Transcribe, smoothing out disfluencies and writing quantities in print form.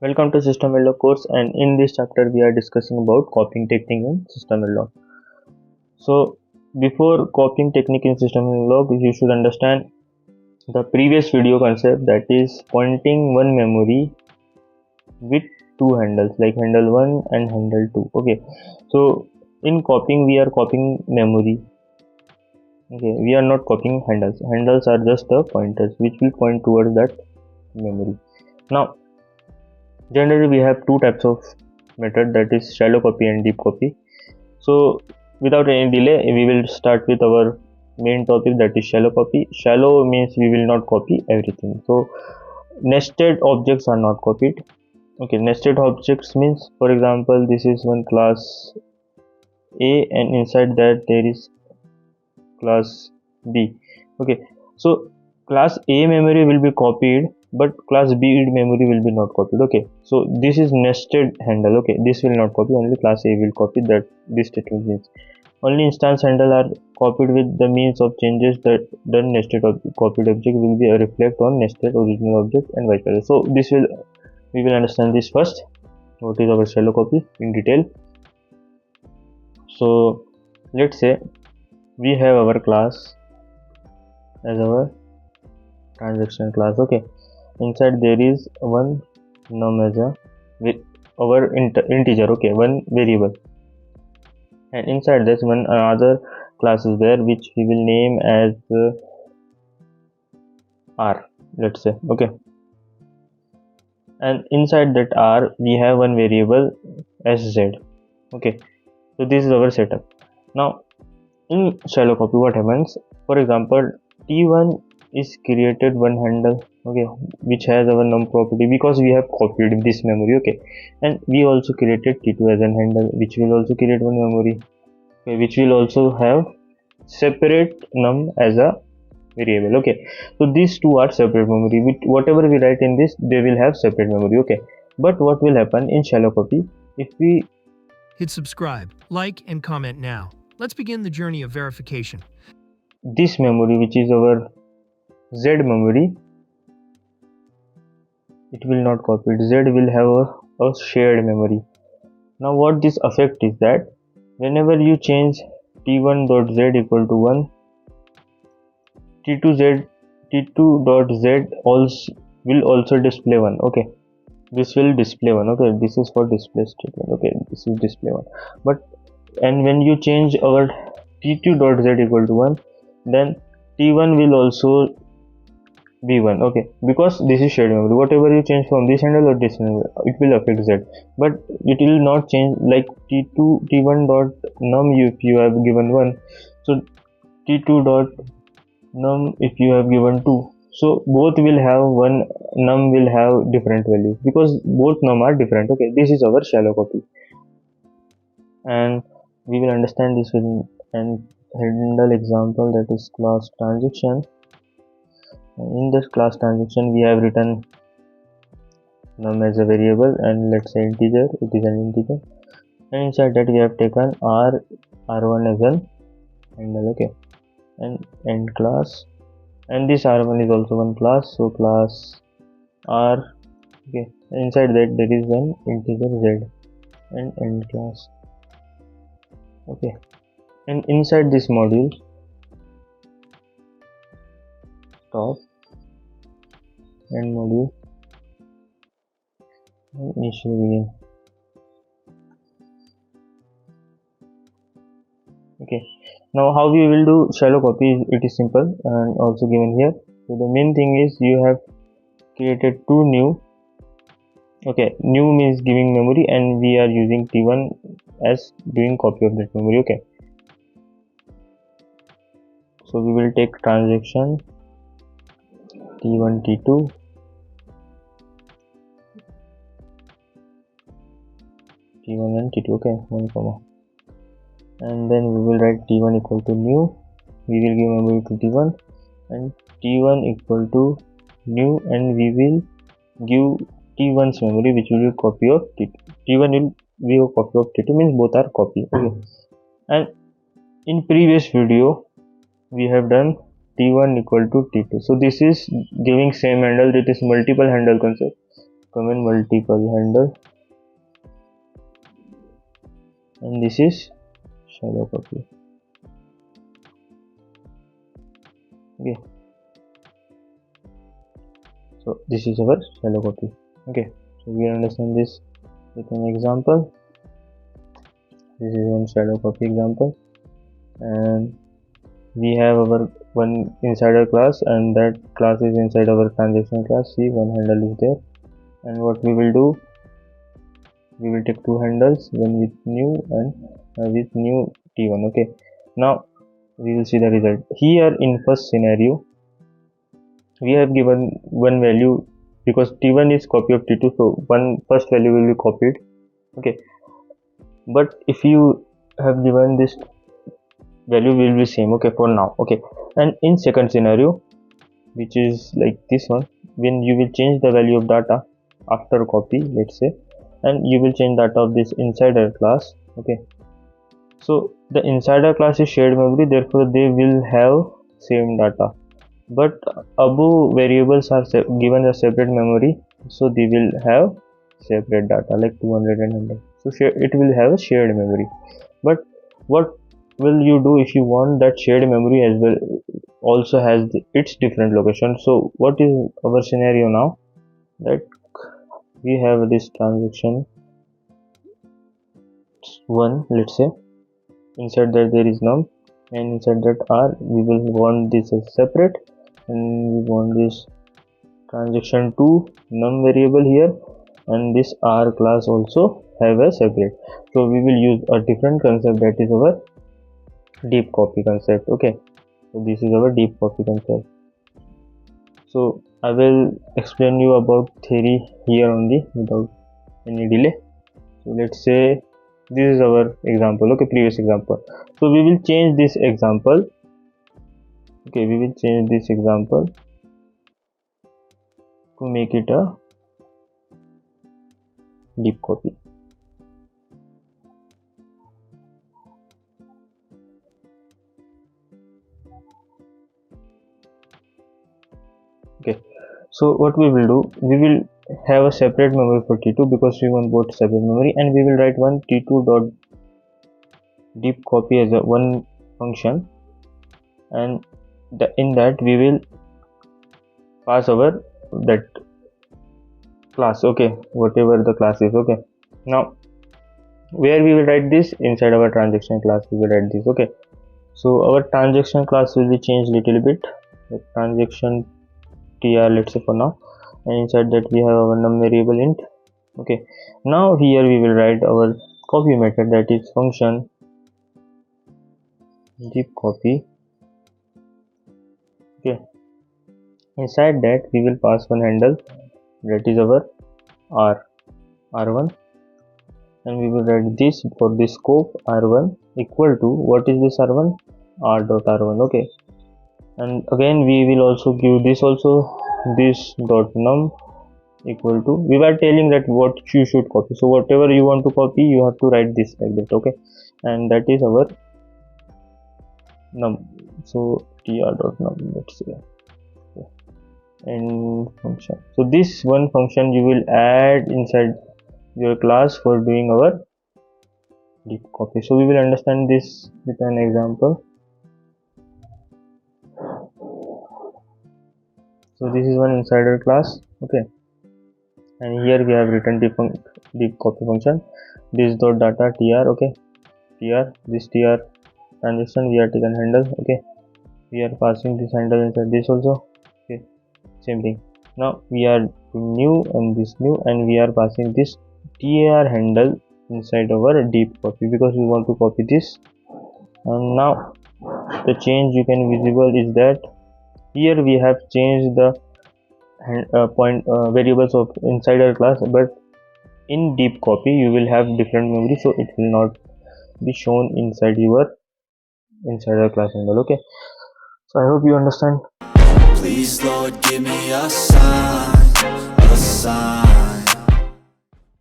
Welcome to SystemVerilog course, and in this chapter we are discussing about copying technique in SystemVerilog. So before copying technique in SystemVerilog, you should understand the previous video concept, that is pointing one memory with two handles like handle 1 and handle 2. Okay, so in copying we are copying memory. Okay, we are not copying handles. Handles are just the pointers which will point towards that memory. Now generally we have two types of method, that is shallow copy and deep copy. So without any delay we will start with our main topic, that is shallow copy. Shallow means we will not copy everything. So nested objects are not copied. Okay, nested objects means, for example, this is one class A and inside that there is class B. Okay, so class A memory will be copied but class B memory will be not copied. Okay, so this is nested handle. Okay, this will not copy, only class A will copy. That this statement means only instance handle are copied with the means of changes that the nested copied object will be a reflect on nested original object and vice versa. So this will we will understand this first. What is our shallow copy in detail? So let's say we have our class as our transaction class. Okay, inside there is one num as a with our integer. Okay, one variable, and inside this one another class is there which we will name as R, let's say. Okay, and inside that R we have one variable as Z. Okay, so this is our setup. Now in shallow copy what happens, for example T1 is created one handle, okay, which has our num property because we have copied this memory. Okay, and we also created T2 as an handle which will also create one memory, okay, which will also have separate num as a variable. Okay, so these two are separate memory. With whatever we write in this, they will have separate memory. Okay, but what will happen in shallow copy, if we Hit subscribe, like, and comment now. Let's begin the journey of verification. this memory which is our Z memory, it will not copy it. Z will have a shared memory. Now what this affect is that whenever you change t1.z equal to 1, t2.z also will also display 1. Okay, this will display 1. Okay, this is for display statement. Okay, this is display 1. But and when you change our t2.z equal to 1, then t1 will also be 1. Okay, because this is shared memory. Whatever you change from this handle or this handle, it will affect Z, but it will not change like t1 dot num if you have given 1, so t2 dot num if you have given 2, so both will have one, num will have different values because both num are different. Okay, this is our shallow copy, and we will understand this with an handle example, that is class transaction. In this class transaction we have written num as a variable and let's say integer, it is an integer, and inside that we have taken r1 as an handle. Okay, and end class, and this r1 is also one class, so class r. Okay, inside that there is an integer z and end class. Okay, and inside this module stop end module and initial begin. Okay, now how we will do shallow copy, it is simple and also given here. So the main thing is you have created two new. Okay, new means giving memory and we are using t1 as doing copy of that memory. Okay, so we will take transaction t1 t2 t1 and t2. Okay, 1 comma, and then we will write t1 equal to new, we will give memory to t1, and t1 equal to new, and we will give t1's memory which will be copy of t2. t1 will be a copy of t2, means both are copy. Okay, and in previous video we have done t1 equal to t2, so this is giving same handle, it is multiple handle concept. common multiple handle, and this is shallow copy. Okay, so this is our shallow copy. Okay, so we understand this with an example. This is one shallow copy example, and we have our one insider class, and that class is inside our transaction class. See, one handle is there, and what we will do, we will take two handles, one with new and with new t1. Okay, now we will see the result. Here in first scenario, we have given one value because t1 is copy of t2, so one first value will be copied. Okay, but if you have given this value will be same, okay, for now. Okay, and in second scenario, which is like this one, when you will change the value of data after copy, let's say, and you will change data of this insider class. Okay, so the insider class is shared memory, therefore they will have same data, but above variables are given a separate memory, so they will have separate data like 200 and 100. So it will have a shared memory. But what will you do if you want that shared memory as well also has its different location? So what is our scenario now? That we have this transaction 1, let's say, inside that there is num, and inside that r we will want this as separate, and we want this transaction 2 num variable here, and this r class also have a separate. So we will use a different concept, that is our deep copy concept. Okay, so this is our deep copy concept. So I will explain you about theory here only without any delay. So let's say this is our example. Okay, previous example. So we will change this example. Okay, we will change this example to make it a deep copy. Okay, so what we will do, we will have a separate memory for t2 because we want both separate memory, and we will write one t2 dot deep copy as a one function, and in that we will pass our that class. Okay, whatever the class is. Okay, now where we will write this, inside our transaction class we will write this. Okay, so our transaction class will be changed little bit, the transaction tr, let's say, for now, and inside that we have our num variable int. Okay, now here we will write our copy method, that is function deep copy. Okay, inside that we will pass one handle, that is our r1, and we will write this for the scope r1 equal to, what is this r1, r dot r1. Okay, and again we will also give this also, this dot num equal to, we were telling that what you should copy, so whatever you want to copy you have to write this like that. Okay, and that is our num, so tr dot num, let's say. Okay. And function, so this one function you will add inside your class for doing our deep copy. So we will understand this with an example. So this is one insider class. Okay, and here we have written deep copy function, this dot data tr. Okay, tr, this tr transaction we are taken handle. Okay, we are passing this handle inside this also. Okay, same thing. Now we are new and this new, and we are passing this tr handle inside our deep copy because we want to copy this. And now the change you can visible is that here we have changed the variables of insider class, but in deep copy you will have different memory, so it will not be shown inside your insider class handle. Okay, so I hope you understand. Please, Lord, give me a sign, a sign.